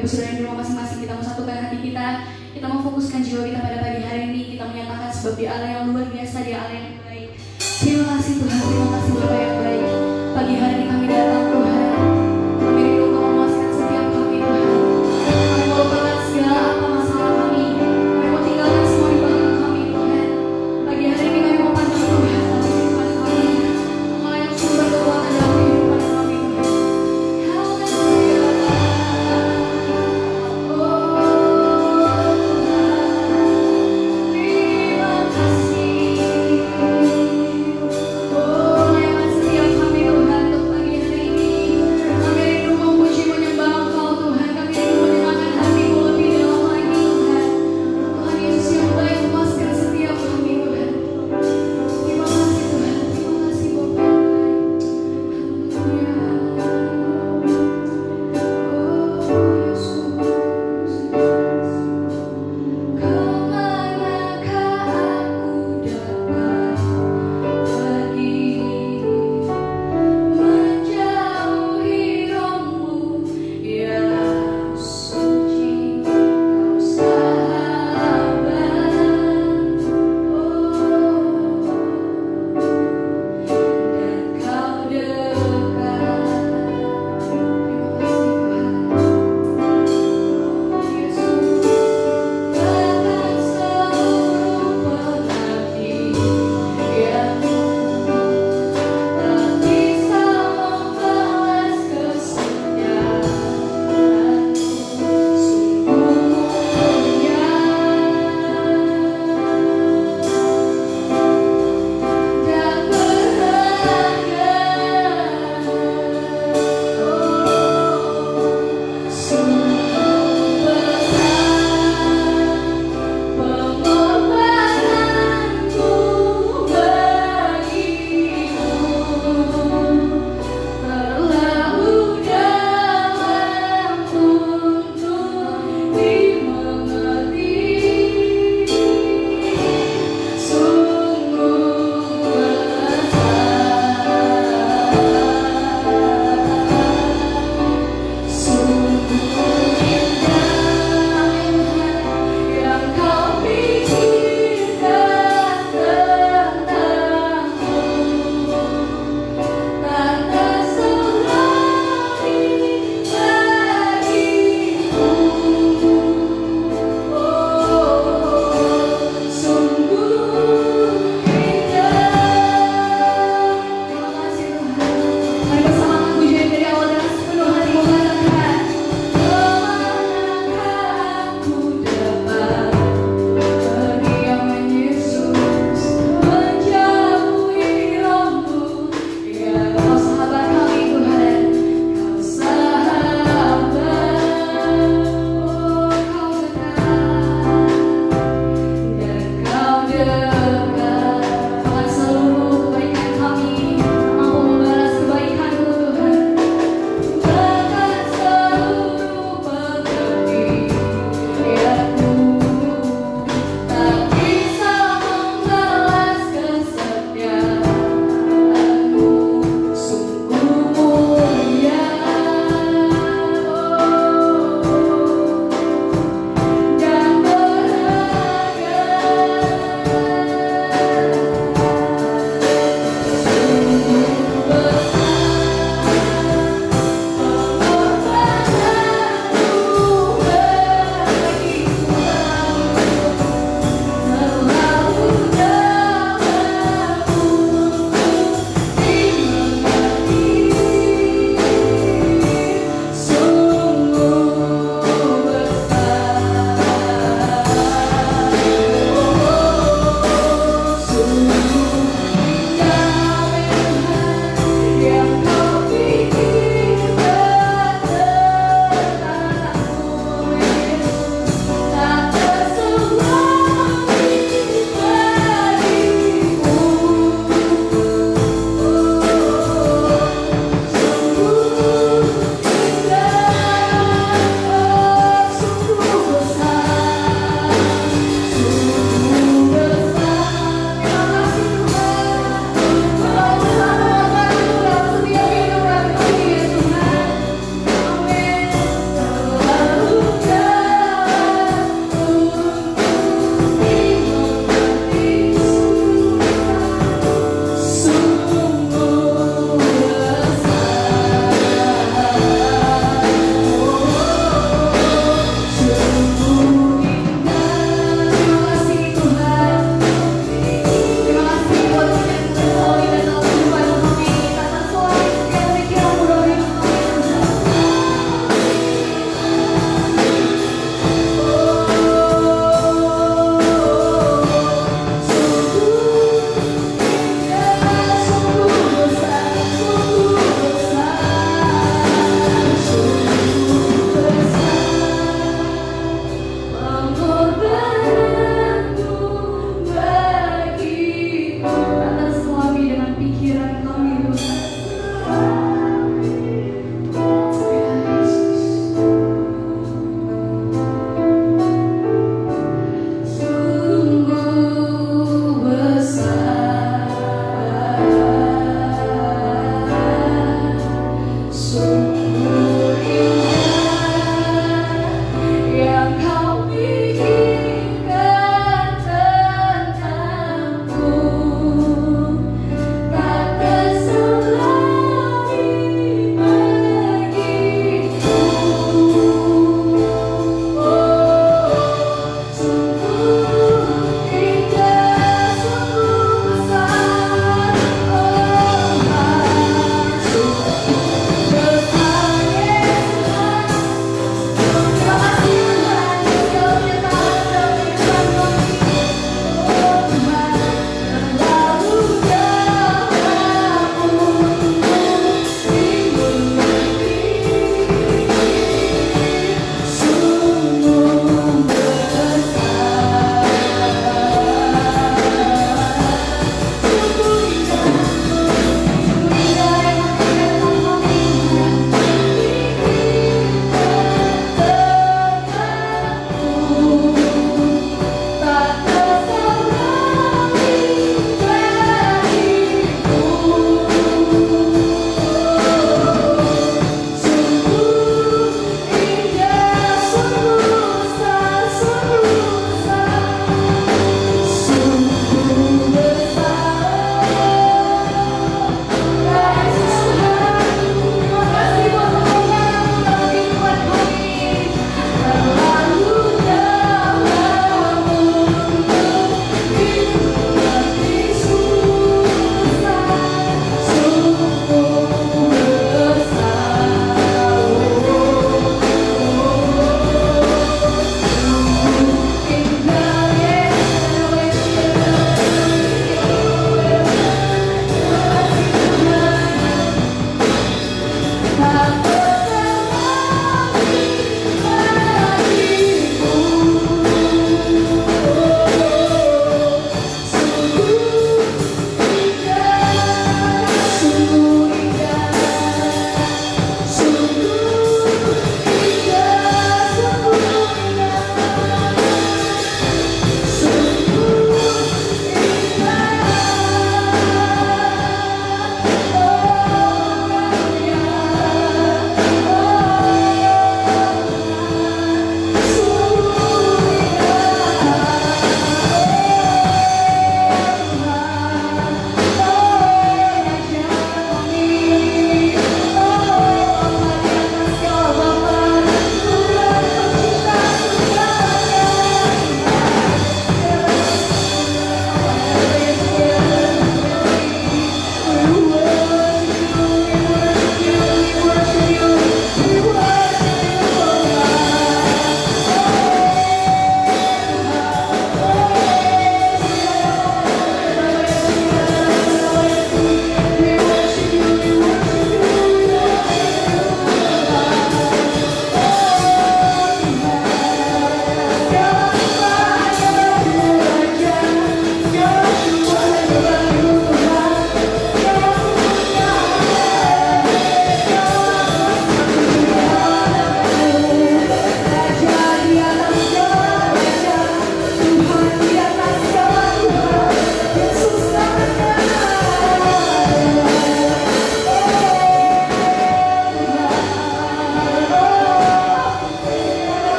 Ibu Saudara di rumah masing-masing, kita mau satukan hati kita mau fokuskan jiwa kita pada pagi hari ini. Kita menyatakan sebab Dia Allah yang luar biasa, Dia Allah yang baik. Terima kasih Tuhan, terima kasih Bapa yang baik. Pagi hari ini kami datang Tuhan, kami rindu untuk memuaskan setiap kami Tuhan. Kami mau lupakan segala apa masalah kami, kami mau tinggalkan semua di belakang kami Tuhan. Pagi hari ini kami mau pandang Tuhan dalam kehidupan kami, Allah yang sumber kekuatan dalam kehidupan kami Tuhan. Haleluya. Terima kasih. Oh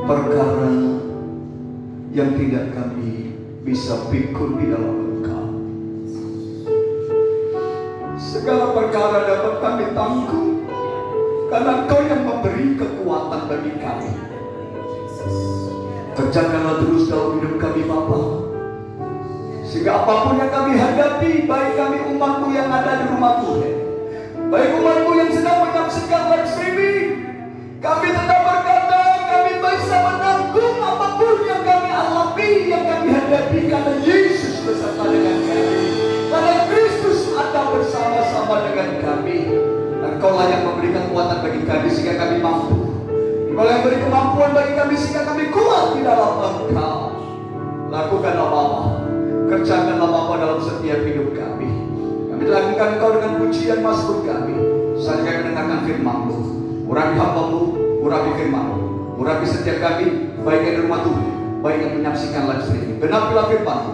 perkara yang tidak kami bisa pikul di dalam Engkau. Segala perkara dapat kami tanggung karena Engkau yang memberi kekuatan bagi kami. Kerjakanlah terus dalam hidup kami Bapa, sehingga apapun yang kami hadapi, baik kami umat-Mu yang ada di rumah Tuhan, baik umat-Mu yang sedang menyaksikan live streaming, kami tetap berkata, kami bisa menanggung apapun yang kami alami, yang kami hadapi, karena Yesus beserta dengan kami, karena Kristus ada bersama-sama dengan kami. Engkau-lah yang memberikan kekuatan bagi kami sehingga kami mampu. Engkau yang beri kemampuan bagi kami sehingga kami kuat di dalam Engkau. Lakukanlah Bapa, kerjakanlah Bapa dalam setiap hidup kami. Kami lakukan Engkau dengan pujian mazmur kami. Saat kami mendengarkan firman-Mu, urapi hamba-Mu, urapi firman-Mu, urapi setiap kami, baik yang di rumah Tuhan, baik yang menyaksikan live streaming. Genapilah firman-Mu,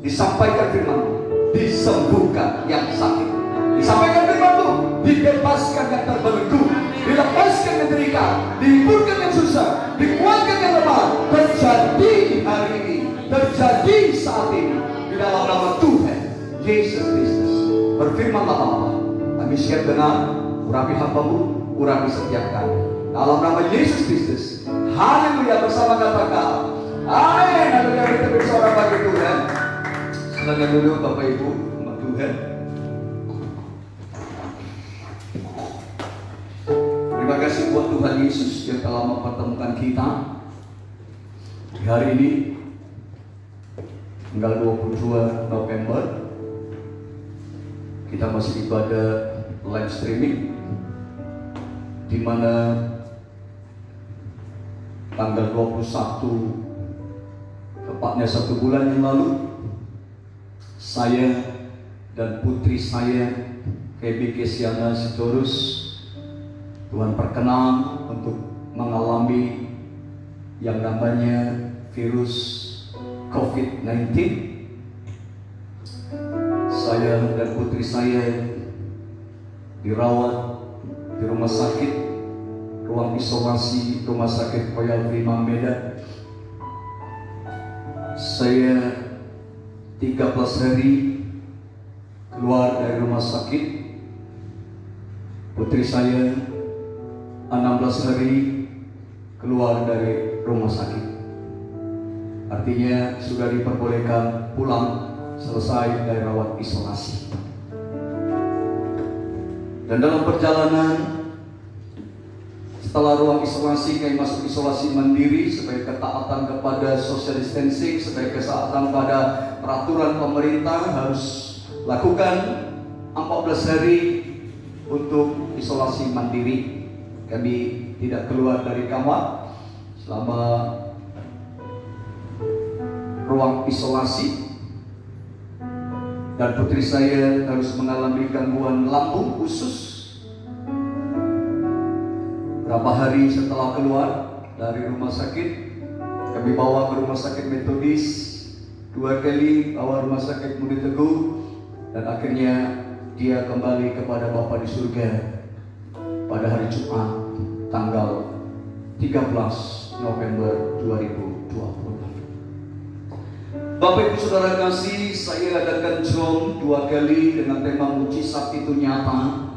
disampaikan firman-Mu, disembuhkan yang sakit, disampaikan firman-Mu, dibebaskan yang terbelenggu, dilepaskan yang terikat, dihiburkan yang susah, dikuatkan yang lemah. Terjadi hari ini, terjadi saat ini, di dalam nama Tuhan Yesus Kristus. Berfirmanlah Bapa, kami siap dengar, urapi hamba-Mu, urapi setiap kami. Dalam nama Yesus Kristus, haleluya. Bersama katakan amin. Haleluya. Kita bersorak bagi Tuhan. Silakan dulu Bapak Ibu, umat Tuhan. Terima kasih buat Tuhan Yesus yang telah mempertemukan kita di hari ini, tanggal 22 November. Kita masih ibadah live streaming, di mana tanggal 21, tepatnya 1 bulan yang lalu, saya dan putri saya, Kebi Kesiana Sitorus, Tuhan perkenan untuk mengalami yang namanya virus COVID-19. Saya dan putri saya dirawat di rumah sakit, ruang isolasi Rumah Sakit Royal Prima Medan. Saya 13 hari keluar dari rumah sakit. Putri saya 16 hari keluar dari rumah sakit. Artinya sudah diperbolehkan pulang selesai dari rawat isolasi. Dan dalam perjalanan setelah ruang isolasi, kami masuk isolasi mandiri sebagai ketaatan kepada social distancing, sebagai ketaatan pada peraturan pemerintah harus lakukan 14 hari untuk isolasi mandiri. Kami tidak keluar dari kamar selama ruang isolasi, dan putri saya harus mengalami gangguan lambung usus. Berapa hari setelah keluar dari rumah sakit, kami bawa ke rumah sakit Metodis, 2 kali bawa rumah sakit Budi Teguh, dan akhirnya dia kembali kepada Bapa di surga pada hari Jumat tanggal 13 November 2020. Bapak Ibu Saudara kasih, saya adakan John 2 kali dengan tema mujizat itu nyata.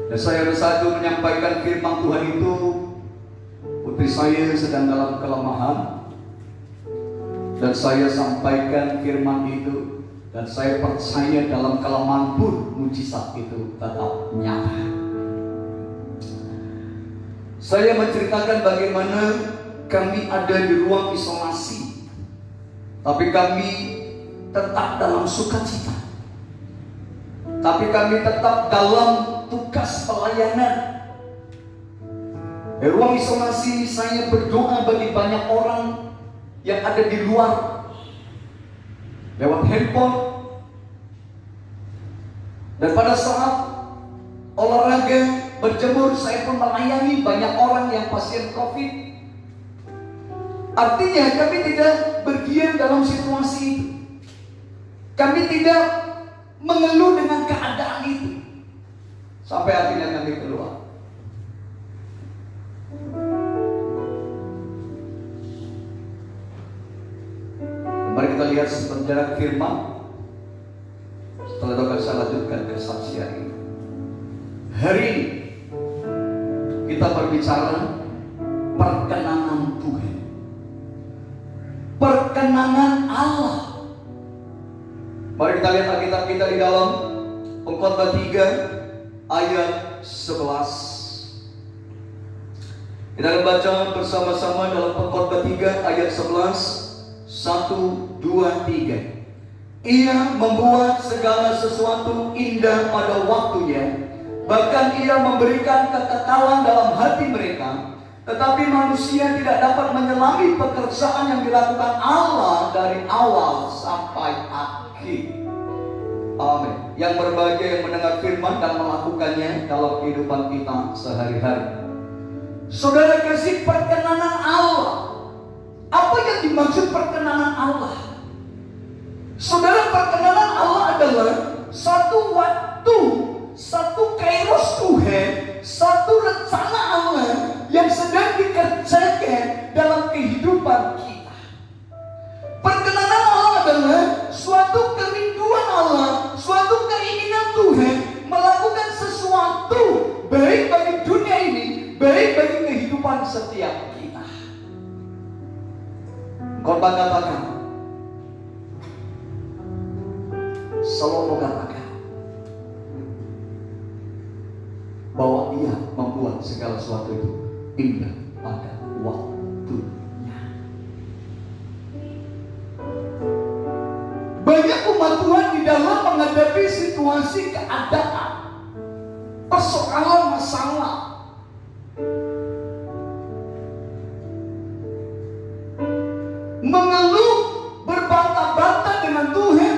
Dan saya bersatu menyampaikan firman Tuhan itu. Putri saya sedang dalam kelemahan, dan saya sampaikan firman itu, dan saya percaya dalam kelemahan pun mujizat itu tetap nyata. Saya menceritakan bagaimana kami ada di ruang isolasi, tapi kami tetap dalam sukacita, tapi kami tetap dalam tugas pelayanan. Di ruang isolasi saya berdoa bagi banyak orang yang ada di luar lewat handphone. Dan pada saat olahraga berjemur, saya pun melayani banyak orang yang pasien COVID. Artinya kami tidak berdiam dalam situasi itu. Kami tidak mengeluh dengan keadaan itu. Sampai akhirnya kami keluar. Mari kita lihat sebentar firman. Setelah itu saya lanjutkan kesaksian ini. Hari ini kita berbicara perkenanan Tuhan, perkenanan Allah. Mari kita lihat Alkitab kita di dalam Pengkhotbah 3 ayat 11. Kita akan baca bersama-sama dalam Pengkhotbah 3 ayat 11. 1, 2, 3. Ia membuat segala sesuatu indah pada waktunya, bahkan ia memberikan kekekalan dalam hati mereka. Tetapi manusia tidak dapat menyelami pekerjaan yang dilakukan Allah dari awal sampai akhir. Amin. Yang berbahagia yang mendengar firman dan melakukannya dalam kehidupan kita sehari-hari. Saudara kasih, perkenanan Allah. Apa yang dimaksud perkenanan Allah? Saudara, perkenanan Allah adalah satu waktu, satu kairos Tuhan, satu rencana Allah yang sedang dikerjakan dalam kehidupan kita. Perkenanan Allah adalah suatu kerinduan Allah, suatu keinginan Tuhan melakukan sesuatu baik bagi dunia ini, baik bagi kehidupan setiap kita. Korban katakan, Salomo katakan bahwa ia membuat segala sesuatu itu indah pada waktunya. Banyak umat Tuhan di dalam menghadapi situasi keadaan, persoalan, masalah, mengeluh, berbantah-bantah dengan Tuhan,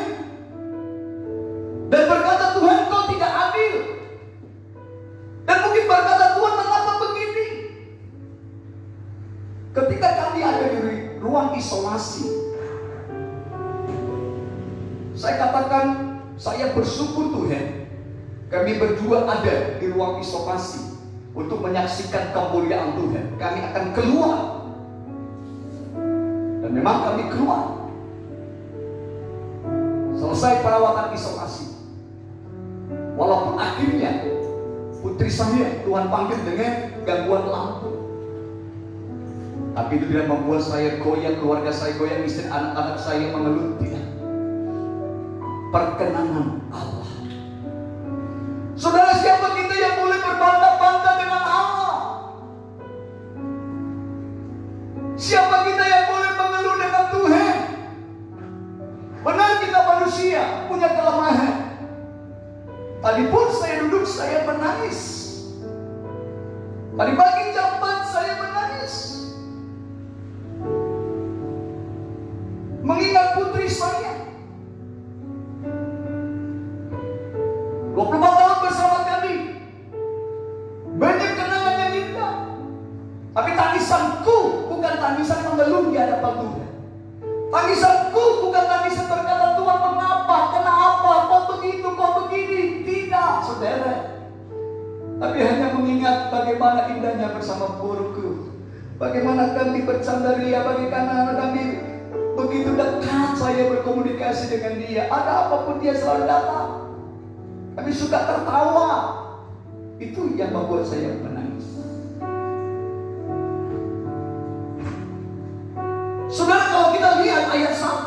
dan berkata, Tuhan, kau tidak adil. Dan mungkin berkata, Tuhan, mengapa begini? Ketika kami ada di ruang isolasi, saya katakan, saya bersyukur Tuhan, kami berdua ada di ruang isolasi untuk menyaksikan kemuliaan Tuhan. Kami akan keluar. Dan memang kami keluar. Selesai perawatan isolasi. Walaupun akhirnya putri saya Tuhan panggil dengan gangguan lampu, tapi itu tidak membuat saya goyah, keluarga saya goyah, istri anak-anak saya mengeluh. Tidak. Perkenanan Allah. Saudara, siapa kita yang boleh berbantah-bantah dengan Allah? Siapa kita yang boleh mengeluh dengan Tuhan? Benar, kita manusia punya kelemahan. Tadi pun saya duduk, saya menangis. Tadi pagi jam 4 saya menangis, mengingat putri saya. 24 tahun bersama kami, banyak kenangan yang indah. Tapi tangisanku bukan tangisan mengeluh di hadapan Tuhan. Tangisanku bukan tangisan berkata, Tuhan mengapa, kenapa, kok begitu, kok begini. Tidak, saudara. Tapi hanya mengingat bagaimana indahnya bersama guruku, bagaimana kami bercandaria, bagaimana kami begitu dekat saya berkomunikasi dengan dia. Ada apapun dia selalu datang. Kami suka tertawa. Itu yang membuat saya menangis. Saudara, kalau kita lihat ayat 1,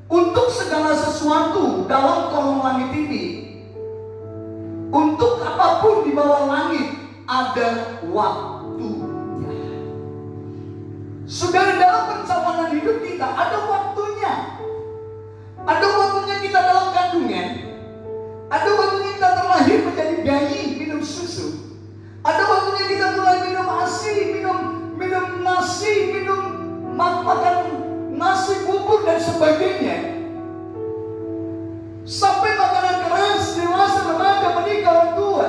untuk segala sesuatu dalam kolong langit ini, untuk apapun di bawah langit ada waktunya. Saudara, dalam pencalonan hidup kita ada waktunya. Ada waktunya kita dalam kandungan. Ada waktunya kita terlahir menjadi bayi minum susu. Ada waktunya kita mulai minum ASI, minum nasi, makan nasi bubur dan sebagainya. Sampai makanan keras, dewasa, remaja, menikah, orang tua.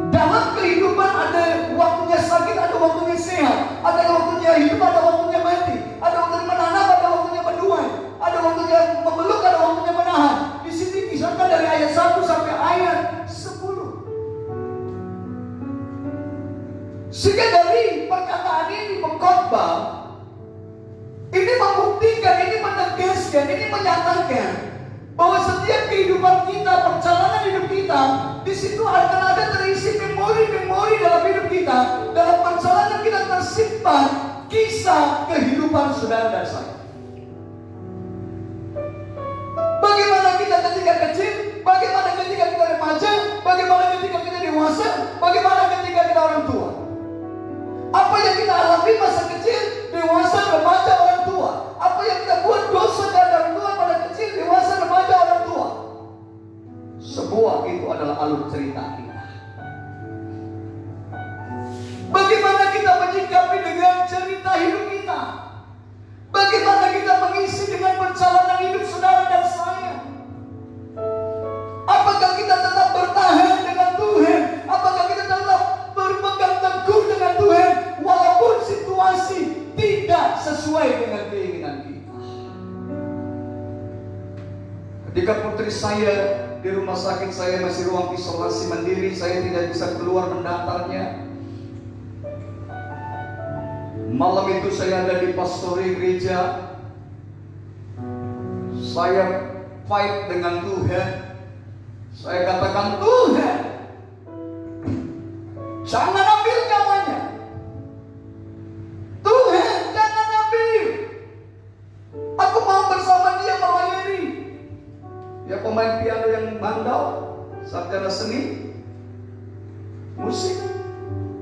Dalam kehidupan ada waktunya sakit, ada waktunya sehat, ada waktunya hidup, ada waktunya mati, ada waktunya menanam, ada waktunya menuai, ada waktunya memeluk, ada waktunya menahan. Di sini kisahkan dari ayat 1 sampai ayat 10. Sehingga dari perkataan ini mengkhotbah, ini membuktikan, ini menegaskan, ini menyatakan bahwa setiap kehidupan kita, perjalanan hidup kita, di situ akan ada terisi memori-memori dalam hidup kita. Dalam perjalanan kita tersimpan kisah kehidupan saudara dan saya. Bagaimana kita ketika kecil, bagaimana ketika kita remaja, bagaimana ketika kita dewasa, bagaimana ketika kita orang tua. Apa yang kita alami masa kecil, dewasa, remaja, orang tua. Apa yang kita buat dosa dan orang tua pada kecil, dewasa, remaja, orang tua. Semua itu adalah alur cerita kita. Bagaimana kita menyikapi dengan cerita hidup kita? Bagaimana kita mengisi dengan perjalanan hidup saudara dan saya? Apakah kita tetap bertahan dengan Tuhan? Apakah kita tetap berpegang teguh dengan Tuhan walaupun situasi tidak sesuai dengan keinginan kita? Ketika putri saya di rumah sakit, saya masih ruang isolasi mandiri, saya tidak bisa keluar mendaftarnya. Malam itu saya ada di pastori gereja. Saya fight dengan Tuhan. Saya katakan, Tuhan, jangan ambil nyawanya. Tuhan, jangan ambil. Aku mau bersama dia melayani. Dia pemain piano yang mandau, sarjana seni, musik.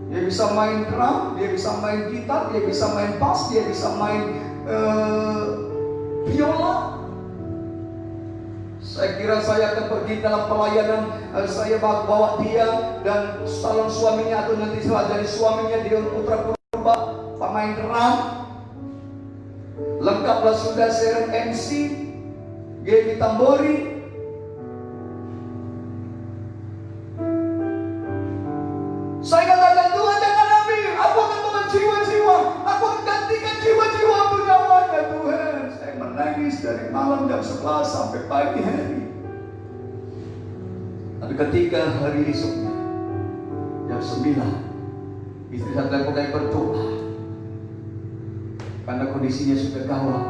Dia bisa main drum, dia bisa main gitar, dia bisa main bass, dia bisa main biola. Saya kira saya akan pergi dalam pelayanan, saya bawa dia dan calon suaminya atau nanti jadi suaminya, dia putra purba, pemain drum. Lengkaplah sudah seret MC, Gaby Tambori. Saya katakan, Tuhan jangan ambil, aku akan bawa jiwa-jiwa, aku akan gantikan jiwa-jiwa untuk nyawanya Tuhan. Saya menangis dari malam jam 11 sampai pagi hari. Tapi ketika hari esoknya jam 9, istri saya telepon berdoa karena kondisinya sudah gawat.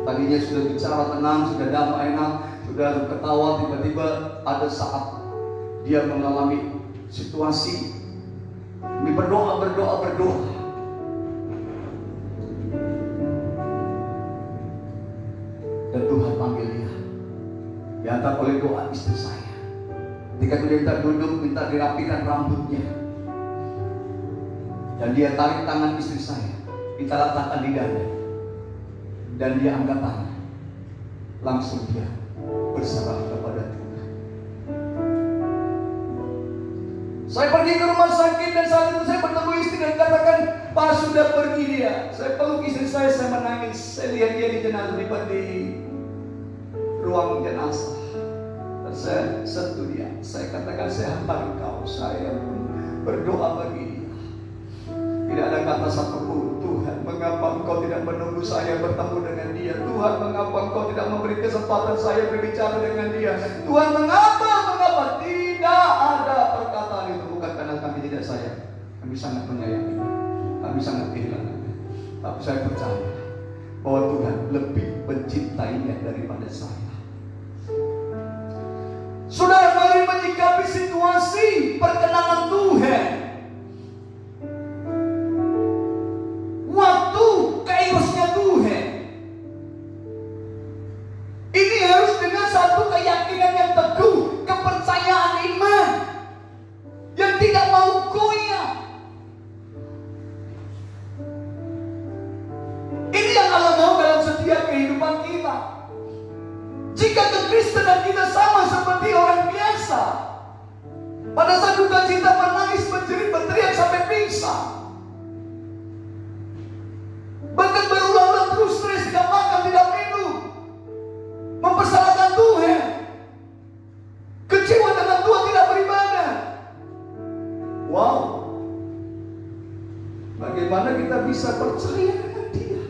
Tadinya sudah bicara tenang, sudah damai enak, sudah ketawa. Tiba-tiba ada saat dia mengalami situasi. Ini berdoa. Dan Tuhan panggil dia. Diantar oleh doa istri saya. Ketika dia minta duduk, minta dirapikan rambutnya. Dan dia tarik tangan istri saya. Kita letakkan di dada. Dan dia angkat tangan. Langsung dia berserah kepada Tuhan. Saya pergi ke rumah sakit dan saat itu saya bertemu istri dan katakan, Pak sudah pergi dia. Saya peluk istri saya menangis. Saya lihat dia di jenazah di ruang jenazah. Dan saya sentuh dia. Saya katakan, saya hantar engkau. Saya berdoa bagi dia. Tidak ada kata satupun, Tuhan mengapa engkau tidak menunggu saya bertemu dengan dia? Tuhan mengapa engkau tidak memberi kesempatan saya berbicara dengan dia? Tuhan mengapa tidak ada perkataan itu? Bukan karena kami tidak sayang, kami sangat menyayangi, kami sangat kehilangannya. Tapi saya percaya bahwa Tuhan lebih mencintainya daripada saya. Saudara, mari menyikapi situasi perkenanan Tuhan. Waktu kairosnya Tuhan. Ini harus dengan satu keyakinan yang teguh, kepercayaan iman yang tidak mau goyah. Ini yang Allah mau dalam setiap kehidupan kita. Jika kekristenan kita sama seperti orang biasa, pada saat duka cita menangis, menjerit, berteriak sampai pingsan, bahkan berulang-ulang terus stres, tidak makan, tidak minum, mempersalahkan Tuhan, kecewa dengan Tuhan, tidak beribadah. Wow, bagaimana kita bisa percaya dengan Dia?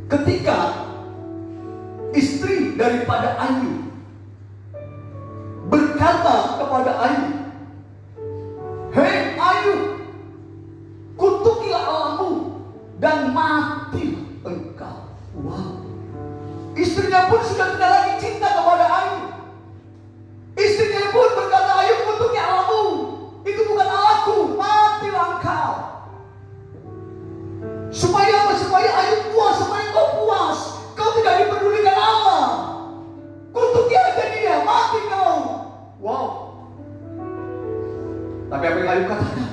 Ketika istri daripada Ayub berkata kepada Ayub, Tapi apa yang Ayub katakan?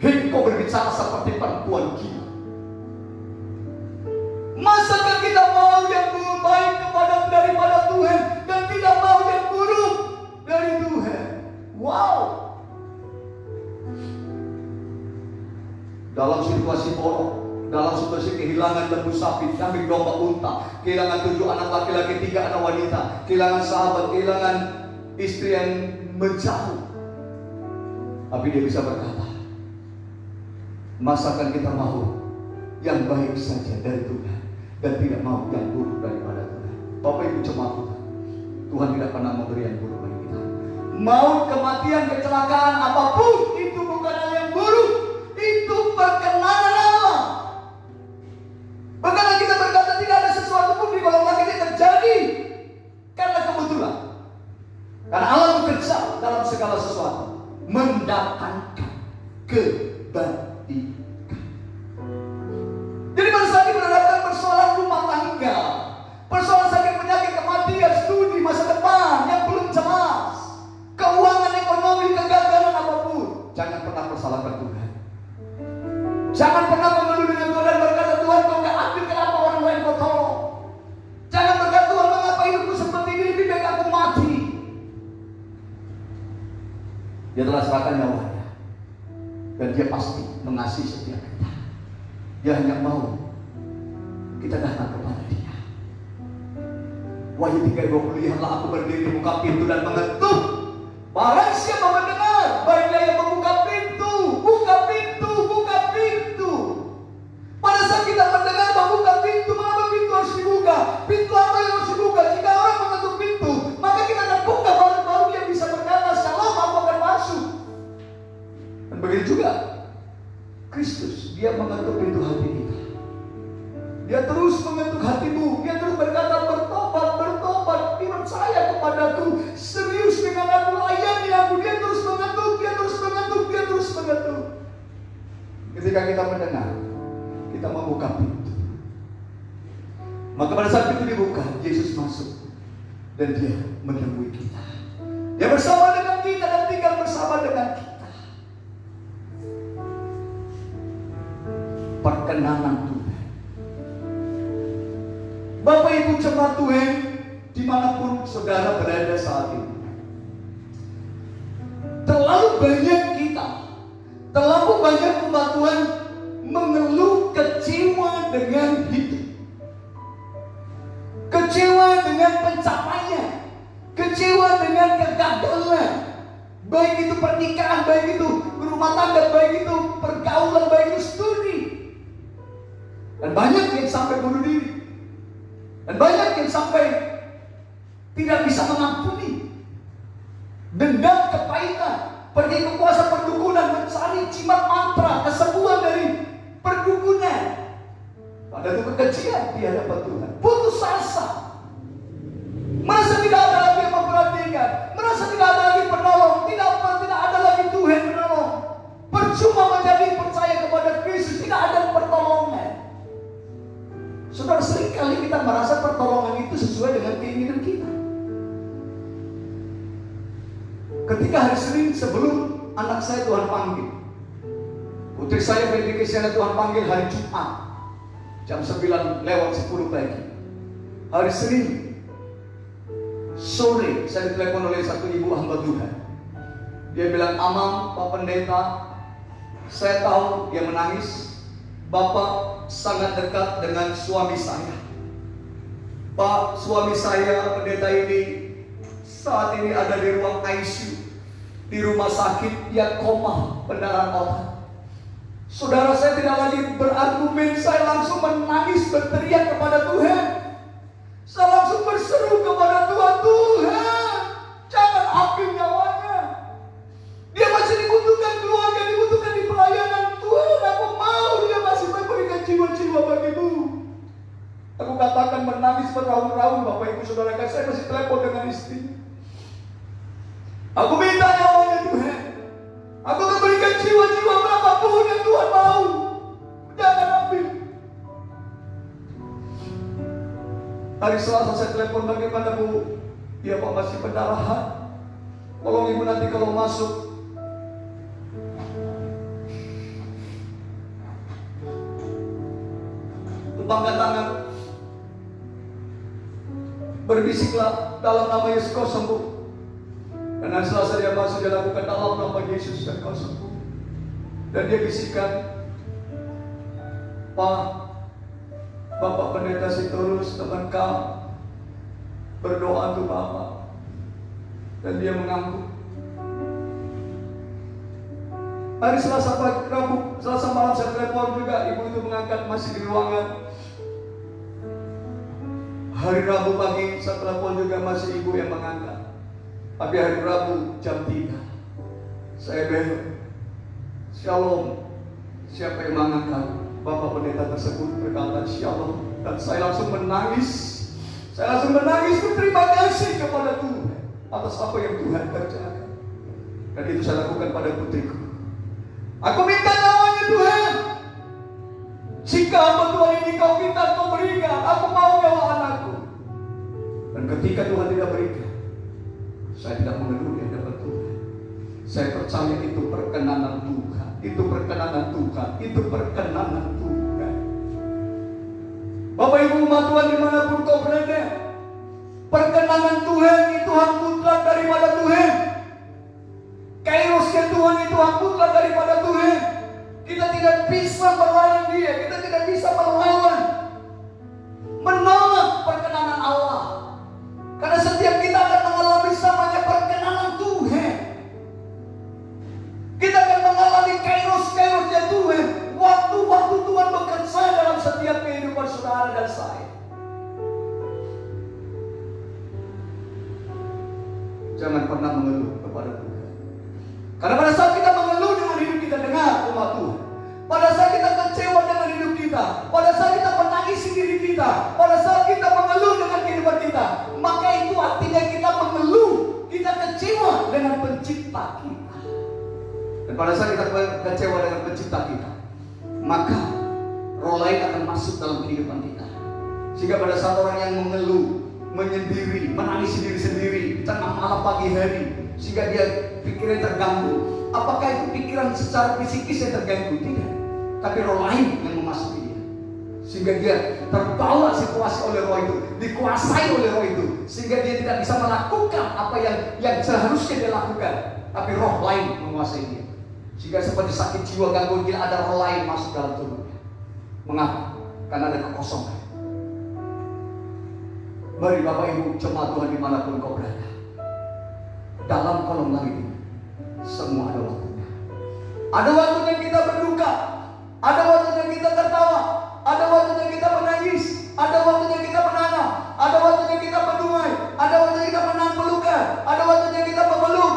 Engkau berbicara seperti perempuan gila. Masakah kita mau yang baik daripada Tuhan dan tidak mau yang buruk dari Tuhan? Wow. Dalam situasi borok, dalam situasi kehilangan lembu sapi, kambing domba unta, kehilangan 7 anak laki-laki, 3 anak wanita, kehilangan sahabat, kehilangan istri yang menjauh, tapi dia bisa berkata, masakan kita mau yang baik saja dari Tuhan dan tidak mau yang buruk daripada Tuhan. Bapak Ibu jemaat Tuhan tidak pernah memberi yang buruk bagi kita. Maut, kematian, kecelakaan, apapun itu bukan hal yang buruk, itu perkenanan Allah. Bahkan kita berkata tidak ada sesuatu pun di kolong langit yang terjadi karena kebetulan. Karena Allah bekerja dalam segala sesuatu mendatangkan kebaikan. Jadi pada saat kita menghadapkan persoalan rumah tangga, persoalan sakit penyakit, kematian, studi, masa depan yang belum jelas, keuangan, ekonomi, kegagalan apapun, jangan pernah persalahkan Tuhan. Jangan pernah mengeluh dengan Tuhan dan berkata, Tuhan kau gak adil, kenapa orang lain kau tolong? Jangan berkata, Tuhan mengapa hidupku seperti ini, lebih baik aku mati. Dia telah serahkan nyawanya dan dia pasti mengasihi setiap kita. Dia hanya mau kita datang kepada dia. Wahyu 3:20, lihatlah aku berdiri di muka pintu dan mengetuk. Barang siapa mendengar, baiklah yang membuka pintu. Buka pintu, buka pintu. Pada saat kita mendengar membuka pintu, mengapa pintu harus dibuka? Pintu apa yang harus dibuka? Jika orang mengetuk pintu, maka kita akan buka baru-baru yang bisa berkata, Shalom, aku akan masuk. Dan begitu juga Kristus, dia mengetuk pintu hati kita. Dia terus mengetuk hatimu. Dia terus berkata, bertobat, bertobat, percaya kepadaku, serius dengan aku, layani aku. Dia terus mengetuk, dia terus mengetuk, dia terus mengetuk. Ketika kita mendengar, kita membuka pintu. Maka pada saat pintu dibuka, Yesus masuk dan dia menemui kita. Dia bersama dengan kita dan tinggal bersama dengan kita. Perkenanan Tuhan. Bapak Ibu jemaat Tuhan, dimanapun saudara berada saat ini, terlalu banyak kita, terlalu banyak umat Tuhan mengeluh kecewa dengan hidup, kecewa dengan pencapaian, kecewa dengan kegagalan, baik itu pernikahan, baik itu rumah tangga, baik itu pergaulan, baik itu studi. Dan banyak yang sampai bunuh diri. Dan banyak yang sampai tidak bisa mengampuni. Dendam, kepahitan, pergi ke kuasa perdukunan, mencari jimat mantra, kesembuhan dari perdukunan. Padahal itu kekejian di hadapan Tuhan. Putus asa. Merasa tidak ada lagi yang memperhatikan. Merasa tidak ada lagi penolong. Tidak ada lagi Tuhan menolong. Percuma menjadi percaya kepada Kristus. Tidak ada pertolongan. Saudara, seringkali kita merasa pertolongan itu sesuai dengan keinginan kita. Ketika hari Senin sebelum anak saya Tuhan panggil, putri saya Freddy Kesiana Tuhan panggil hari Jumat jam 9:10 pagi. Hari Senin sore saya ditelepon oleh satu ibu hamba Tuhan. Dia bilang, Amang, Pak Pendeta, saya tahu dia menangis. Bapak sangat dekat dengan suami saya. Pak, suami saya pendeta ini saat ini ada di ruang ICU, di rumah sakit, dia koma pendarahan otak. Saudara, saya tidak lagi berargumen, saya langsung menangis berteriak kepada Tuhan. Saya langsung berseru kepada Tuhan, Tuhan, jangan ambil nyawanya. Dia masih dibutuhkan keluarga, dibutuhkan di pelayanan. Tuhan, aku mau dia masih memberikan jiwa-jiwa bagimu. Aku katakan menangis beraung-raung, Bapak Ibu Saudara, saya masih telepon dengan istri. Aku minta nyawanya Tuhan. Aku akan berikan jiwa-jiwa berapapun yang Tuhan mau. Jangan ambil. Hari Selasa saya telepon, bagaimana Bu? Ya Pak, masih pendarahan. Tolong Ibu nanti kalau masuk bangga tangan, berbisiklah dalam nama Yesus kau sembuh. Karena selasa dia masuk, dia lakukan dalam nama Yesus dan kau sembuh. Dan dia bisikkan, Pak, Bapak Pendeta Sitorus, teman kau, berdoa untuk Bapak. Dan dia mengangguk. Hari Selasa pagi, Rabu, Selasa malam saya telepon juga, ibu itu mengangkat, masih di ruangan. Hari Rabu pagi saya telepon juga, masih ibu yang mengangkat. Tapi hari Rabu jam 3 saya belok, Shalom, siapa yang mengangkat? Bapak pendeta tersebut berkata Shalom. Dan saya langsung menangis. Saya langsung menangis berterima kasih kepada Tuhan atas apa yang Tuhan kerjakan. Dan itu saya lakukan pada putriku. Aku minta namanya Tuhan. Jika hamba Tuhan ini kau minta, kau berikan. Aku mau nyawa anakku. Dan ketika Tuhan tidak berikan, saya tidak mengeluh di hadapan Tuhan. Saya percaya itu perkenanan Tuhan. Itu perkenanan Tuhan. Itu perkenanan Tuhan. Bapak Ibu umat Tuhan dimanapun kau berada, perkenanan Tuhan itu hak mutlak daripada Tuhan. Kairosnya Tuhan itu hak mutlak daripada Tuhan. Kita tidak bisa melawan dia. Kita tidak bisa menolak perkenanan Allah. Karena setiap kita akan mengalami samanya perkenanan Tuhan. Kita akan mengalami kairos-kairosnya Tuhan. Waktu-waktu Tuhan bekerja dalam setiap kehidupan saudara dan saya. Jangan pernah mengeluh kepada Tuhan. Karena pada saat kita mengeluh dengan hidup kita, dengar umat Tuhan, pada saat kita kecewa dengan hidup kita, pada saat kita menangisi diri kita, pada saat kita mengeluh dengan kehidupan kita, maka itu artinya kita mengeluh, kita kecewa dengan pencipta kita. Dan pada saat kita kecewa dengan pencipta kita, maka roh lain akan masuk dalam kehidupan kita. Sehingga pada saat orang yang mengeluh, menyendiri, menangisi diri sendiri, tengah malam pagi hari, sehingga dia pikiran terganggu. Apakah itu pikiran secara fisikis yang terganggu? Tidak. Tapi roh lain yang memasuki dia, sehingga dia terbawa situasi oleh roh itu, dikuasai oleh roh itu, sehingga dia tidak bisa melakukan apa yang seharusnya dia lakukan. Tapi roh lain menguasai dia, sehingga seperti sakit jiwa, gangguan gila, ada roh lain masuk dalam tubuhnya. Mengapa? Karena ada kekosongan. Mari Bapak Ibu jemaat Tuhan dimanapun kau berada, dalam kolom langit ini semua ada waktunya. Ada waktunya kita berduka, ada waktunya kita tertawa, ada waktunya kita menangis, ada waktunya kita menanam, ada waktunya kita berdungai, ada waktunya kita menang pelukan, ada waktunya kita memeluk,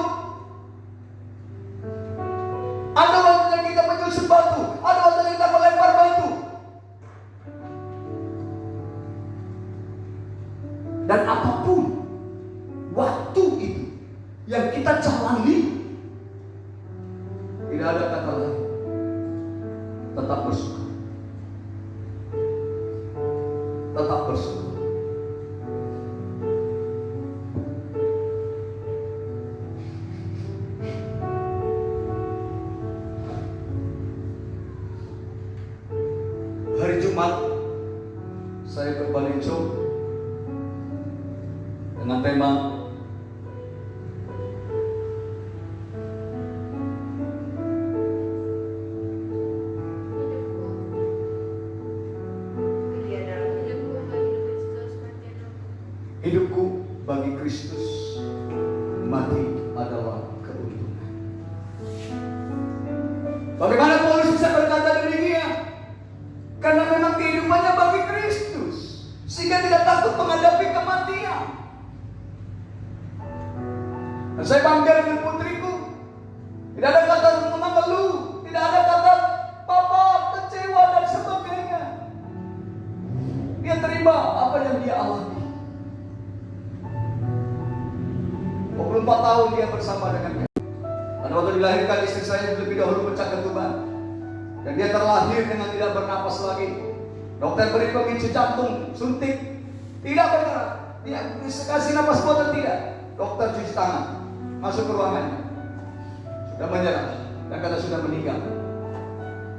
ada waktunya kita menyusun batu, ada waktunya kita melempar batu. Dan apapun waktu itu yang kita jalani, tidak ada kata lain, tetap bersyukur. Tetap bersyukur. Hari Jumat saya ke Balijo dengan tema hidupku bagi Kristus, mati adalah keuntungan. Bagaimana Paulus bisa berkata demikian? Karena memang kehidupannya bagi Kristus, sehingga tidak takut menghadapi kematian. Dan saya bangga dengan putriku. Tidak ada kata mengeluh, tidak ada kata papa kecewa dan sebagainya. Dia terima apa yang dia alami. 24 tahun dia bersama dengan kami. Pada waktu dilahirkan istri saya lebih dahulu pecah ketuban, dan dia terlahir dengan tidak bernapas lagi. Dokter beri pemicu jantung, suntik, tidak bergerak. Dia kasih napas buatan tidak. Dokter cuci tangan, masuk ke ruangan, sudah menyerah dan kata sudah meninggal.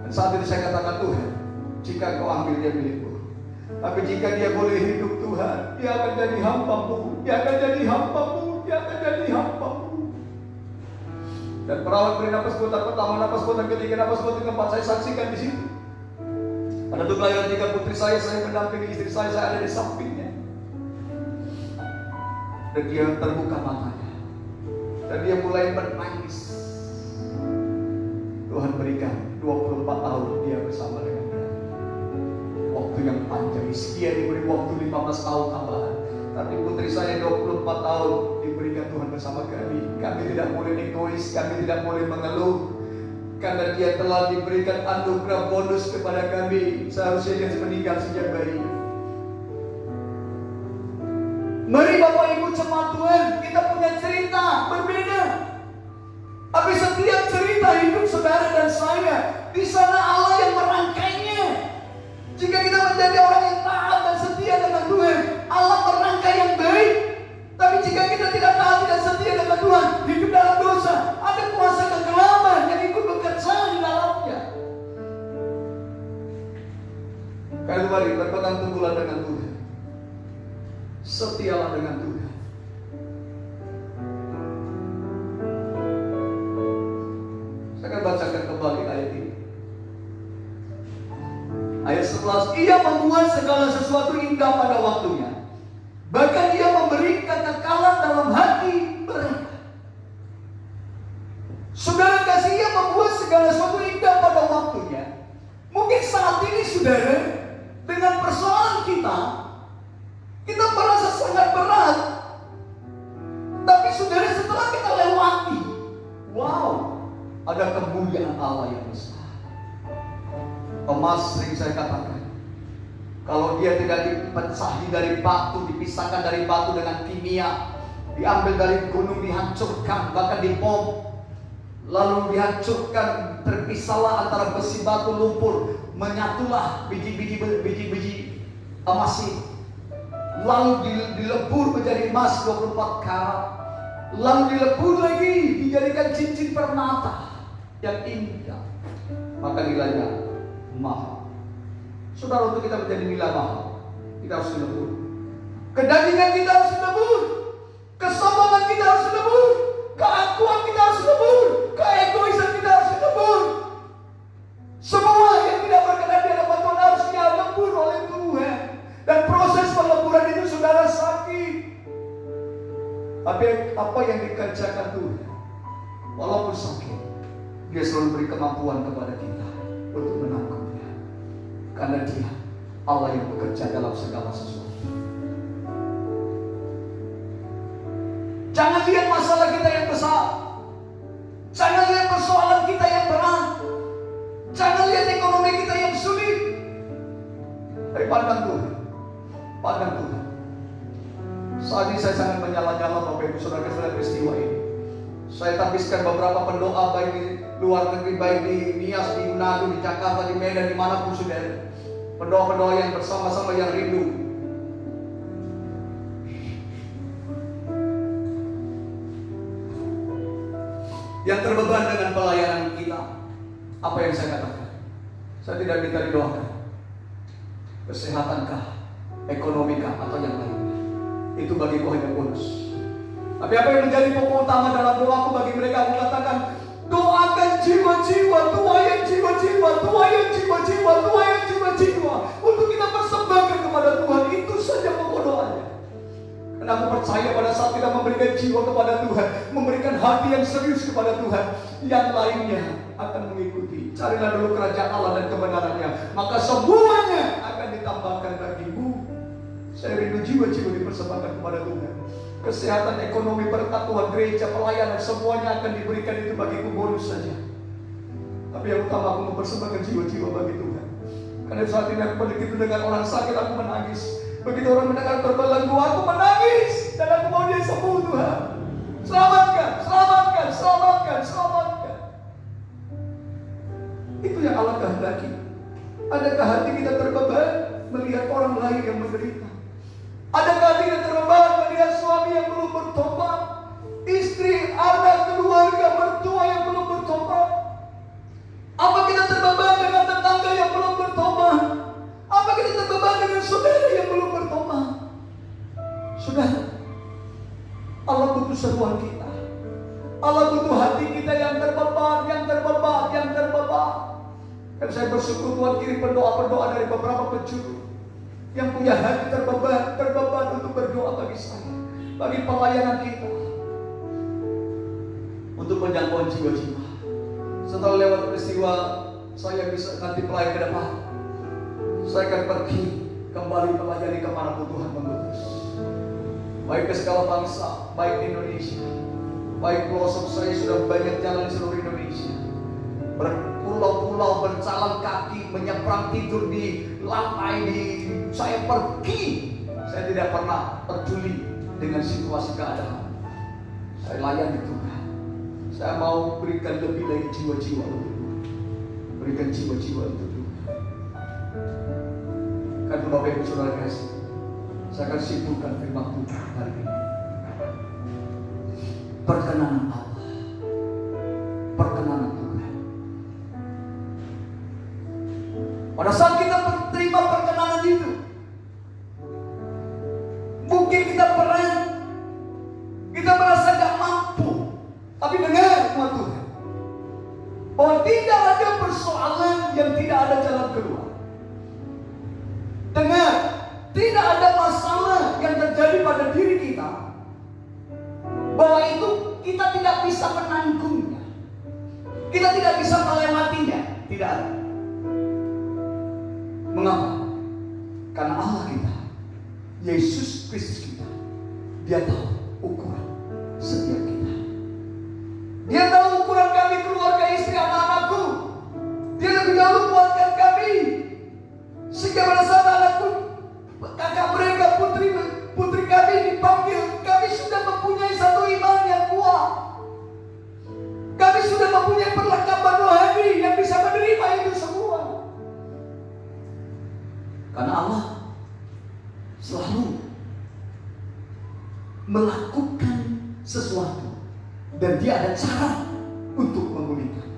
Dan saat itu saya katakan, Tuhan, jika Kau ambil dia milikku, Tapi jika dia boleh hidup Tuhan, dia akan jadi hamba-Mu, dia akan jadi hamba-Mu, dia akan jadi hamba-Mu. Dan perawat beri napas putar pertama, napas putar ketiga, napas putar keempat, saya saksikan di situ. Pada tuh kelahiran 3 putri saya mendampingi istri saya ada di sampingnya. Dan dia terbuka matanya. Dan dia mulai menangis. Tuhan berikan 24 tahun dia bersama dengan dia. Waktu yang panjang, sekian diberi waktu 15 tahun tambahan. Tapi putri saya 24 tahun diberikan Tuhan bersama kami. Kami tidak boleh egois, kami tidak boleh mengeluh. Karena dia telah diberikan anugerah bonus kepada kami. Seharusnya dia meninggal sejak bayi. Mari Bapak Ibu jemaat Tuhan, kita punya cerita berbeda. Tapi setiap cerita hidup saudara dan saya, di sana Allah yang merangkainya. Jika kita menjadi orang yang taat dan setia dengan Tuhan, Allah merangkai yang baik. Tapi jika kita tidak taat dan setia dengan Tuhan, hidup dalam dosa, ada kuasa kegelapan yang ikut bekerja di dalamnya. Karena mari berpegang teguhlah dengan Tuhan. Setialah dengan Tuhan. Saya akan bacakan kembali ayat ini. Ayat 11, ia membuat segala sesuatu indah pada waktunya. Bahkan dia memberikan kekekalan dalam hati mereka. Saudara kasih, ia membuat segala sesuatu indah pada waktunya. Mungkin saat ini saudara, dengan persoalan kita merasa sangat berat. Tapi saudara, setelah kita lewati, wow, ada kemuliaan Allah yang besar. Emas sering saya katakan, kalau dia tidak dipecahi dari batu, dipisahkan dari batu dengan kimia, diambil dari gunung, dihancurkan, bahkan dibom, lalu dihancurkan, terpisahlah antara besi, batu, lumpur, menyatulah biji-biji emas itu. Lalu dilebur menjadi emas 24 karat. Lalu dilebur lagi, dijadikan cincin permata yang indah. Maka nilainya mahal. Saudara, untuk kita menjadi nilai mahal, kita harus dilebur. Kedagingan kita harus dilebur. Kesombongan kita harus dilebur. Keakuan kita harus dilebur. Keegoisan kita harus dilebur. Semua yang tidak berkenan di hadapan Tuhan harus dilebur oleh Tuhan. Dan proses peleburan itu saudara sakit. Tapi apa yang dikerjakan Tuhan, walaupun sakit, dia selalu beri kemampuan kepada kita untuk menangkapnya. Karena dia Allah yang bekerja dalam segala sesuatu. Jangan lihat masalah kita yang besar. Jangan lihat persoalan kita yang berat. Jangan lihat ekonomi kita yang sulit. Tapi pandang Tuhan. Pandang Tuhan. Saat ini saya sangat menyala-nyala Bapak Ibu Saudara peristiwa ini. Saya tapiskan beberapa pendoa baik di luar negeri, baik di Nias, di Manado, di Jakarta, di Medan, dimanapun saudara. Pendoa-pendoa yang bersama-sama yang rindu. Yang terbeban dengan pelayanan kita. Apa yang saya katakan? Saya tidak minta didoakan. Kesehatankah, ekonomikah, atau yang lainnya. Itu bagiku hanya bonus. Tapi apa yang menjadi pokok utama dalam doaku bagi mereka, aku katakan, doakan jiwa-jiwa, tuayan jiwa-jiwa, tuayan jiwa-jiwa, tuayan jiwa-jiwa, untuk kita persembahkan kepada Tuhan. Itu saja pokok doanya. Dan aku percaya pada saat kita memberikan jiwa kepada Tuhan, memberikan hati yang serius kepada Tuhan, yang lainnya akan mengikuti. Carilah dulu kerajaan Allah dan kebenarannya, maka semuanya akan ditambahkan bagimu. Saya rindu jiwa-jiwa dipersembahkan kepada Tuhan. Kesehatan, ekonomi, berkat Tuhan, gereja, pelayanan, semuanya akan diberikan. Itu bagiku bonus saja. Tapi yang utama aku mempersembahkan jiwa-jiwa bagi Tuhan. Karena saat ini aku begitu dengan orang sakit, aku menangis. Begitu orang mendengar terbelenggu, aku menangis. Dan aku mau dia sembuh, Tuhan. Selamatkan, selamatkan, selamatkan, selamatkan. Itu yang Allah kehendaki. Adakah hati kita terbeban melihat orang lain yang menderita? Adakah hati kita terbeban melihat suami yang belum bertobat, istri, anak, keluarga, mertua yang belum bertobat? Apa kita terbeban dengan tetangga yang belum bertobat? Apa kita terbeban dengan saudara Allah butuh hati kita yang terbeban, yang terbeban, yang terbeban. Dan saya bersyukur Tuhan kirim pendoa-pendoa dari beberapa penjuru yang punya hati terbeban untuk berdoa bagi saya, bagi pelayanan kita, untuk penjangkauan jiwa-jiwa. Setelah lewat peristiwa saya bisa nanti pelayan ke depan, saya akan pergi kembali melayani kemanapun Tuhan mengutus, baik ke segala bangsa, baik di Indonesia, baik pelosok. Saya sudah banyak jalan di seluruh Indonesia, berpulau-pulau, berjalan kaki, menyeberang, tidur di lantai, saya pergi. Saya tidak pernah peduli dengan situasi keadaan. Saya layani Tuhan. Saya mau berikan lebih dari jiwa-jiwa untuk Tuhan. Berikan jiwa-jiwa untuk Tuhan. Karena Bapak Ibu Saudara kasih, saya akan simpulkan firman Tuhan hari ini. Perkenanan Allah, perkenanan Tuhan. Pada saat kita menerima perkenanan itu, mungkin kita merasa gak mampu. Tapi dengar umat Tuhan, bahwa tidak ada persoalan yang tidak ada jalan keluar. Dengar, tidak ada masalah yang terjadi pada diri kita, bahwa itu kita tidak bisa menanggungnya, kita tidak bisa melewatinya. Tidak ada. Mengapa? Karena Allah kita, Yesus Kristus kita, Dia tahu ukuran setiap kita. Dia tahu ukuran kami, keluarga, istri, anak-anakku. Dia lebih dahulu kuatkan kami, sehingga pada saat anakku, kakak mereka, putri kami dipanggil, kami sudah mempunyai satu iman yang kuat. Kami sudah mempunyai perlengkapan rohani yang bisa menerima itu semua. Karena Allah selalu melakukan sesuatu, dan Dia ada cara untuk memulihkan.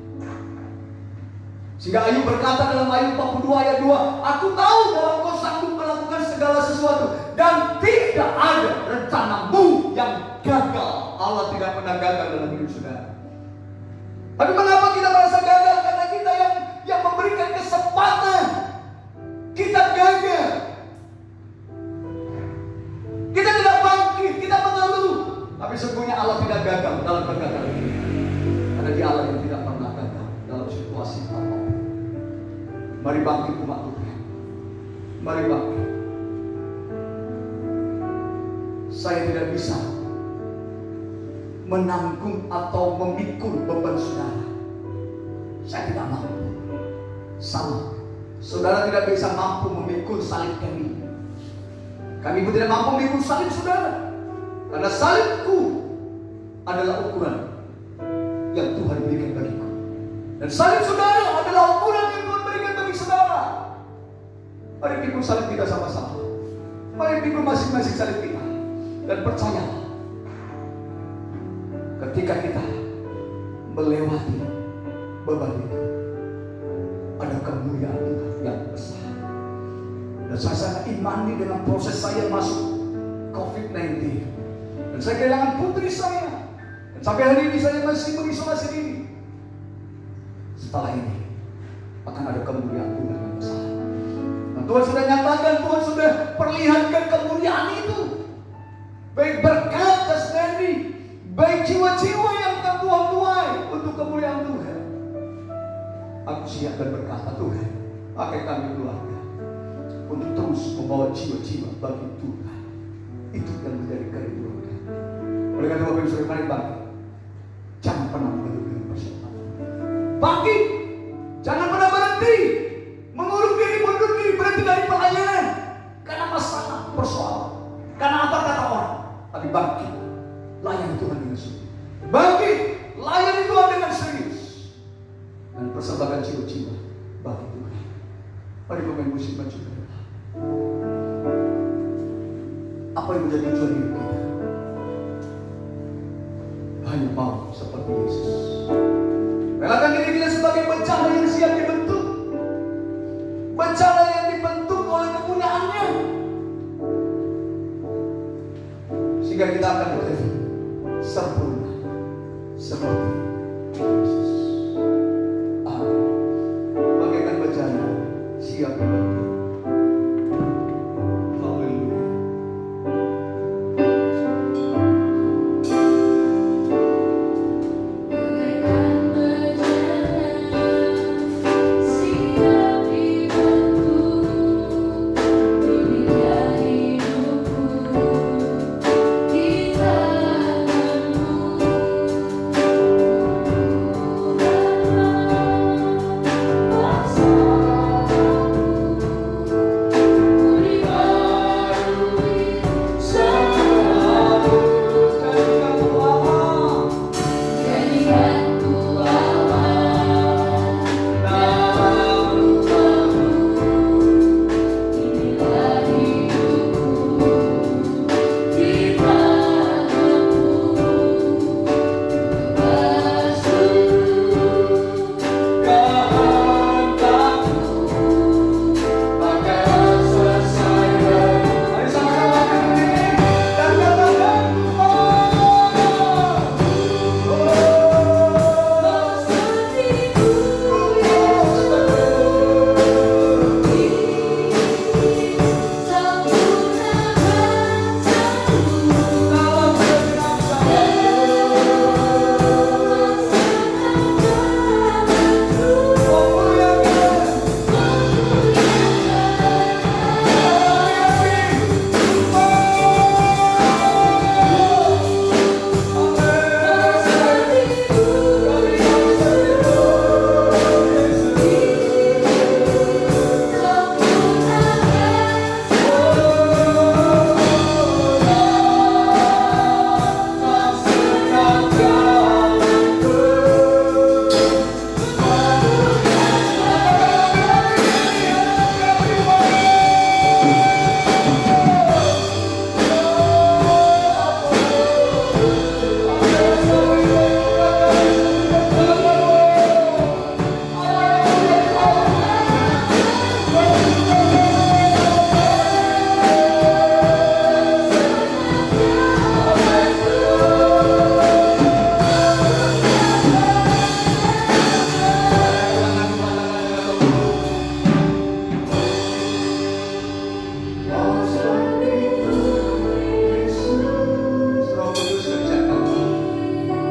Sehingga Ayub berkata dalam Ayub 42 ayat 2, aku tahu bahwa Engkau sanggup melakukan segala sesuatu, dan tidak ada rencanamu yang gagal. Allah tidak pernah gagal dalam hidup saudara. Tapi mengapa kita merasa gagal? Karena kita yang memberikan kesempatan, kita gagal. Kita tidak bangkit, kita mengeluh. Tapi sesungguhnya Allah tidak gagal dalam kegagalan ini. Karena Dia Allah yang tidak pernah gagal dalam situasi apapun. Mari bangkit umat Tuhan. Mari bangkit. Saya tidak bisa menanggung atau memikul beban saudara. Saya tidak mampu. Sama, saudara tidak bisa mampu memikul salib kami. Kami pun tidak mampu memikul salib saudara. Karena salibku adalah ukuran yang Tuhan berikan bagiku, dan salib saudara adalah ukuran yang Tuhan berikan bagi saudara. Mari pikul salib kita sama-sama. Mari pikul masing-masing salib kita. Dan percayalah, ketika kita melewati beban itu, ada kemuliaan Tuhan yang besar. Dan saya sangat imani dengan proses saya masuk COVID-19. Dan saya kehilangan putri saya. Dan sampai hari ini saya masih mengisolasi diri. Setelah ini akan ada kemuliaan Tuhan yang besar. Dan Tuhan sudah nyatakan, Tuhan sudah perlihatkan kemuliaan itu. Baik berkat jasmani, baik jiwa-jiwa yang akan Tuhan tuai untuk kemuliaan Tuhan. Aku siap dan berkata, Tuhan, pakai kami keluarga untuk terus membawa jiwa-jiwa bagi Tuhan. Itu yang menjadi kerinduan kami. Oleh karena Bapak Ibu Saudara, mari bangkit. Jangan pernah mengeluh dengan persoalan. Bangkit, jangan pernah berhenti mengurung diri, mundur diri, berhenti dari pelayanan karena masalah, persoalan, karena apa kata orang. Tapi bangkit, layani Tuhan dengan sungguh. Bangkit, layani Tuhan dengan serius, dan persembahkan jiwa-jiwa bagi Tuhan. Mari pemain musik maju ke depan. Apa yang menjadi tujuan hidup kita? Hanya mau seperti Yesus. Relakan diri kita sebagai bencana yang siap dibentuk, bencana yang dibentuk oleh kepunyaannya, sehingga kita akan menjadi sempurna seperti Yesus. Amin. Bagaikan bejana siap dibantu. Haleluya. Bagaikan bejana siap dibantu, inilah hidupku di tanganmu.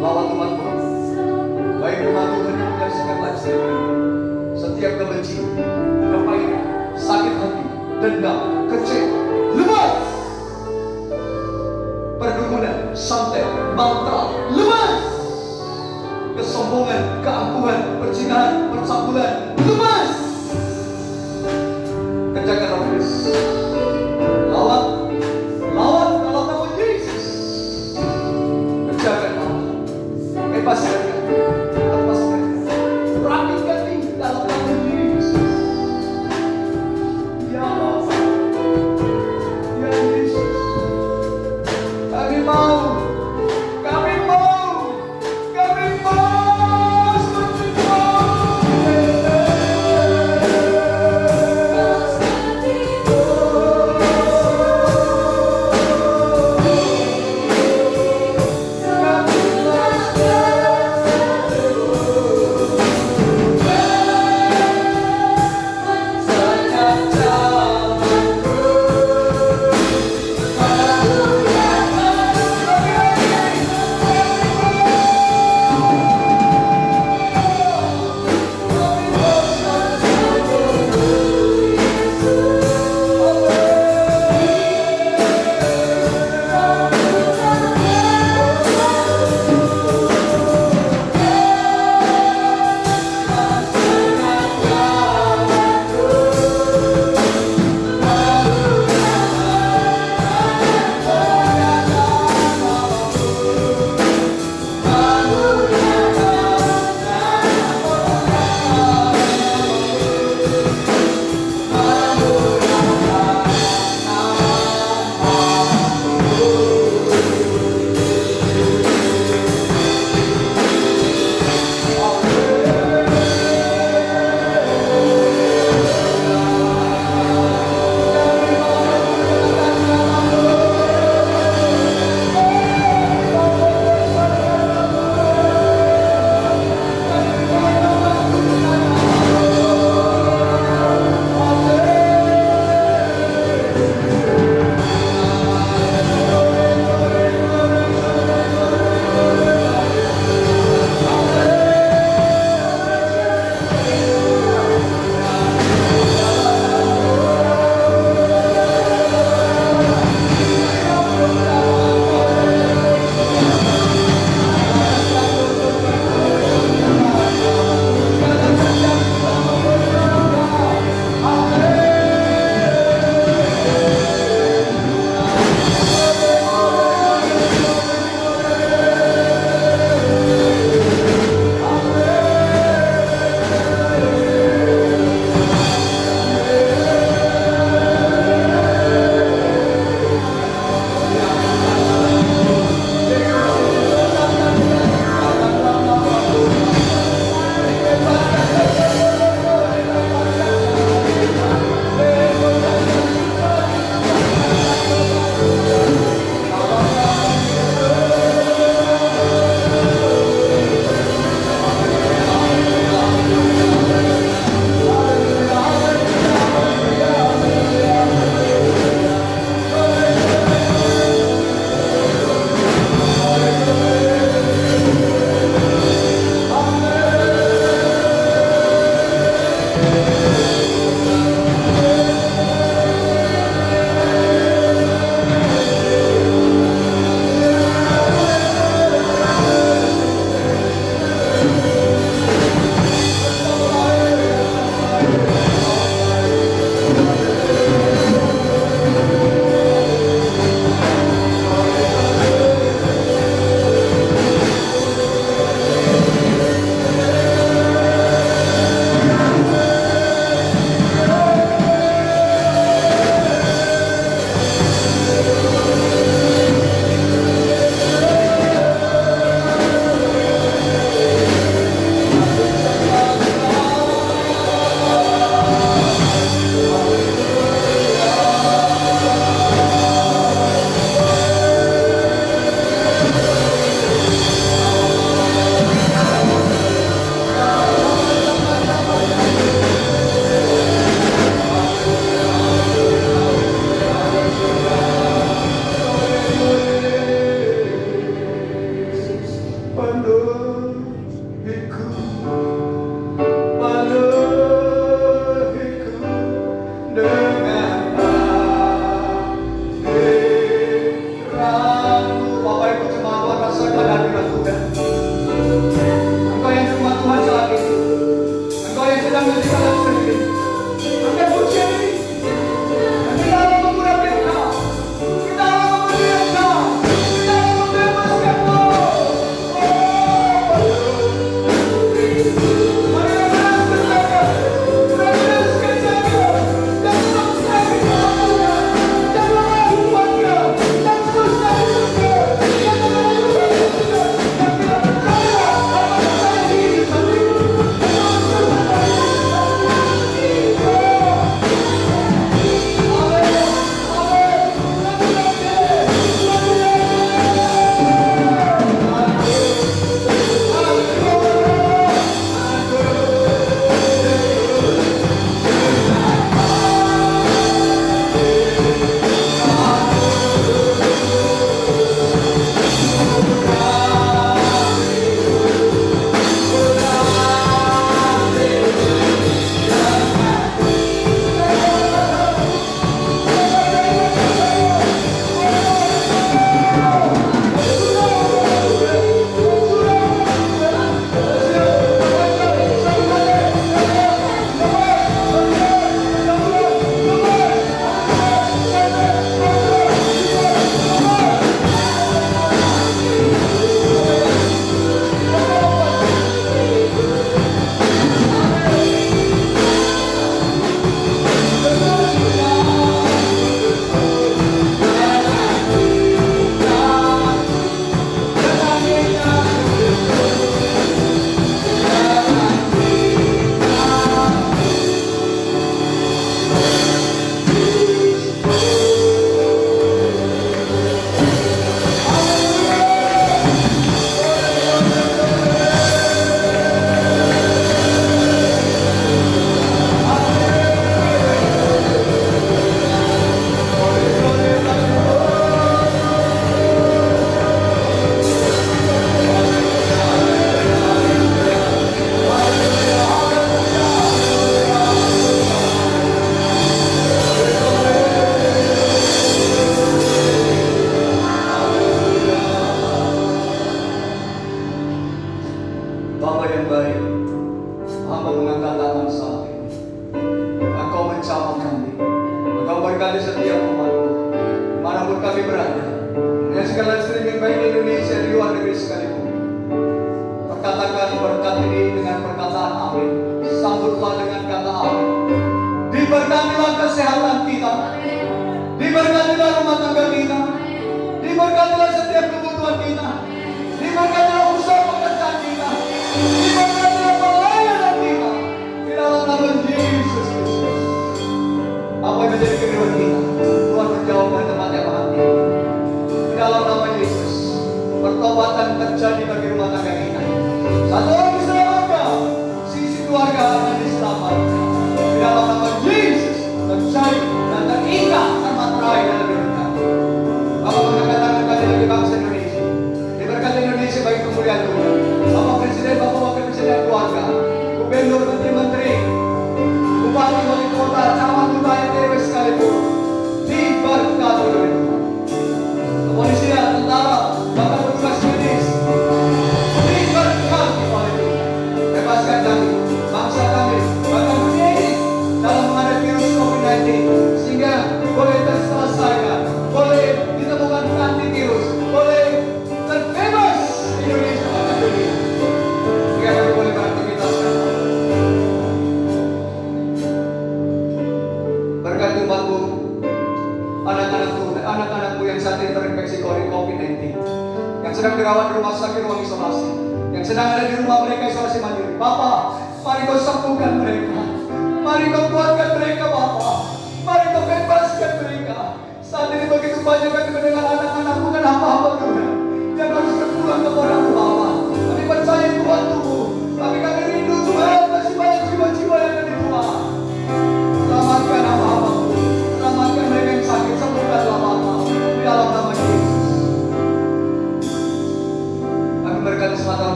Lawan umatmu, baik umat Tuhan yang menyaksikan live streaming. Setiap kebencian, kepahitan, sakit hati, dendam, kecewa, lemas, perdukunan, santet, mantra, lemas, kesombongan, keangkuhan, perzinahan, percabulan, lemas. Kerjakan Roh Kudus. Lawan dalam nama Yesus. Kerjakan Allah. Bebaskan, lepaskan, rapikan ini dalam nama Yesus. Ya Allah, ya Yesus, kami mau seperti Kau.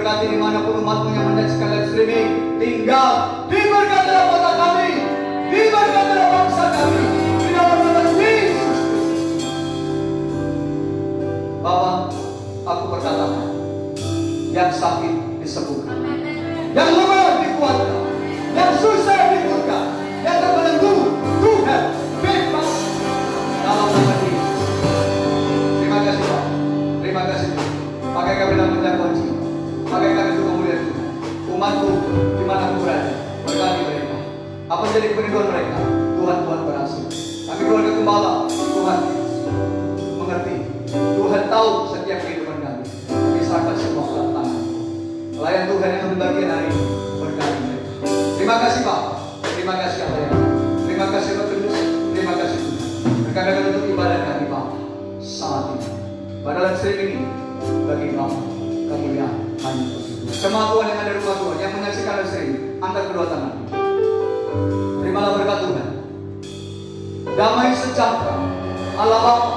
Berkati dimanapun umatmu yang menyaksikan live streaming. Tinggal diberkatilah kota kami, diberkatilah bangsa kami, di dalam nama Yesus. Bapak, aku berkata, yang sakit disembuhkan, yang lemah dikuatkan, yang susah dibuka, yang terbelenggu Tuhan bebas dalam nama Yesus. Terima kasih Pak, terima kasih Tuhan. Pakai kami dalam menjangkau jiwa, pakai kami untuk memuliakan Tuhan. Umatku dimanapun berada, berkati mereka. Apa jadi perinduan mereka? Tuhan berhasil. Kami keluarga gembala, Tuhan mengerti, Tuhan tahu setiap kehidupan kami. Kami serahkan semua ke tangan. Pelayan Tuhan yang berbagian hari ini, berkati mereka. Terima kasih Pak, terima kasih Allah ya. Terima kasih Roh Kudus, terima kasih Tuhan. Berkati untuk ibadah kami Pak saat ini. Pada live streaming ini, bagi Bapak kemuliaan hanya Tuhan. Semua Tuhan yang ada di rumah Tuhan yang menyaksikan live streaming, angkat kedua tangan. Terimalah berkat Tuhan. Damai sejahtera Allah Bapa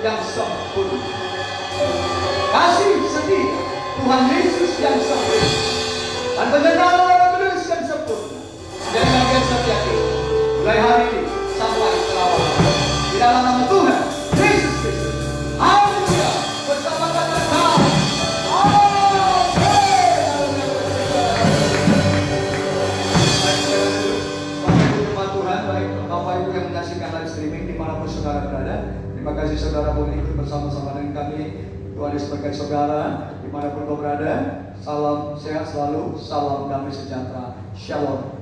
yang sempurna, kasih setia Tuhan Yesus yang sempurna, dan penyertaan Roh Kudus yang sempurna, dan bagian setiap kita mulai hari ini sampai selama-lamanya di dalam nama Tuhan Yesus Kristus. Haleluya. Bersama kata kami. Bapak Ibu yang menyaksikan live streaming dimanapun saudara berada, terima kasih saudara boleh ikut bersama-sama dengan kami. Tuhan Yesus berkati saudara dimanapun kau berada. Salam sehat selalu, salam damai sejahtera. Shalom.